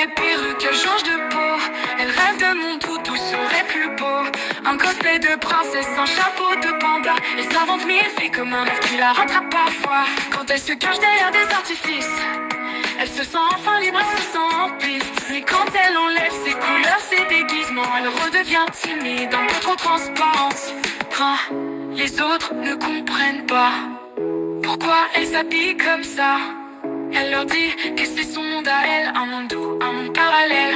les perruques, elle change de peau. Elle rêve de mon tout serait plus beau. Un cosplay de princesse, un chapeau de panda. Elle s'invente mille filles comme un rêve qui la rattrape parfois. Quand elle se cache derrière des artifices, elle se sent enfin libre, elle se sent en piste. Mais quand elle enlève ses couleurs, ses déguisements, elle redevient timide, un peu trop transparente. Hein, les autres ne comprennent pas pourquoi elle s'habille comme ça. Elle leur dit que c'est son monde à elle, un monde doux, un monde parallèle.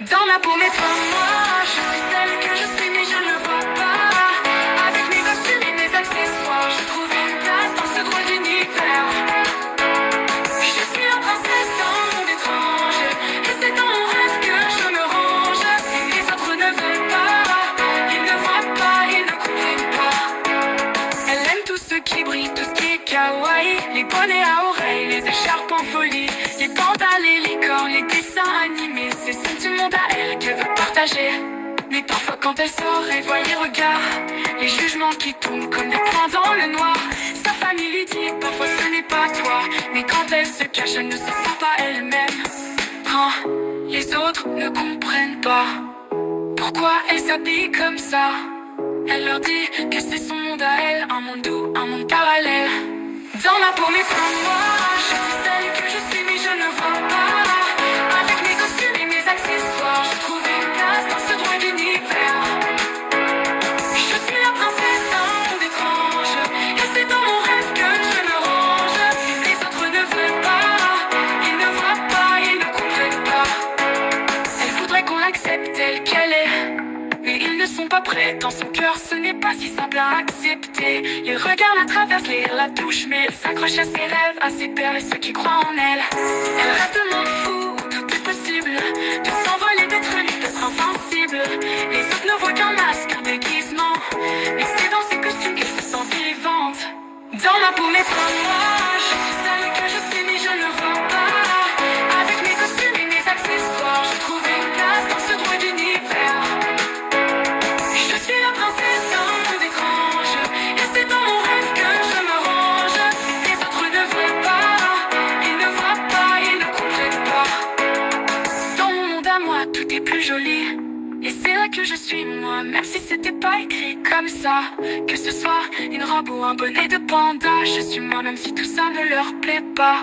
Dans ma peau mais pas moi, je suis celle que je suis mais je ne le vois pas. Avec mes costumes et mes accessoires, je trouve une place dans ce drôle d'univers. Je suis la princesse d'un monde étrange, et c'est dans mon rêve que je me range. Et les autres ne veulent pas, ils ne voient pas, ils ne comprennent pas. Elle aime tout ce qui brille, tout ce qui est kawaii. Les bonnets à oreilles, les écharpes en folie, les pandas, les licornes, les dessins animés. C'est celle du monde à elle qu'elle veut partager. Mais parfois quand elle sort, elle voit les regards, les jugements qui tombent comme des points dans le noir. Sa famille lui dit parfois ce n'est pas toi. Mais quand elle se cache, elle ne se sent pas elle-même. Hein, les autres ne comprennent pas pourquoi elle s'habille comme ça. Elle leur dit que c'est son monde à elle, un monde doux, un monde parallèle. Dans ma peau mais pas moi, je suis celle que je suis mais je ne vois pas. Avec mes costumes et mes accessoires, je trouve une place dans ce drôle d'univers. Je suis la princesse d'un monde étrange, et c'est dans mon rêve que je me range. Les autres ne veulent pas, ils ne voient pas, ils ne comprennent pas. Elle voudrait qu'on l'accepte telle qu'elle est, mais ils ne sont pas prêts, dans son cœur ce n'est pas si simple à accepter. Les regards la traversent, les rires la touchent, mais elle s'accroche à ses rêves, à ses pères et ceux qui croient en elle. Elle rêve de monde fou, où tout est possible, de s'envoler, d'être libre, d'être invincible. Les autres ne voient qu'un masque, un déguisement, mais c'est dans ses costumes qu'elle se sent vivante. Dans ma peau mais pas moi, je suis celle que je suis mais je ne vois pas. Avec mes costumes et mes accessoires, je trouve une place dans ce drôle d'univers. Je suis la princesse d'un monde étrange, et c'est dans mon rêve que je me range. Les autres ne veulent pas, ils ne voient pas, ils ne comprennent pas. Dans mon monde à moi, tout est plus joli, et c'est là que je suis moi, même si c'était pas écrit comme ça. Que ce soit une robe ou un bonnet de panda, je suis moi même si tout ça ne leur plaît pas.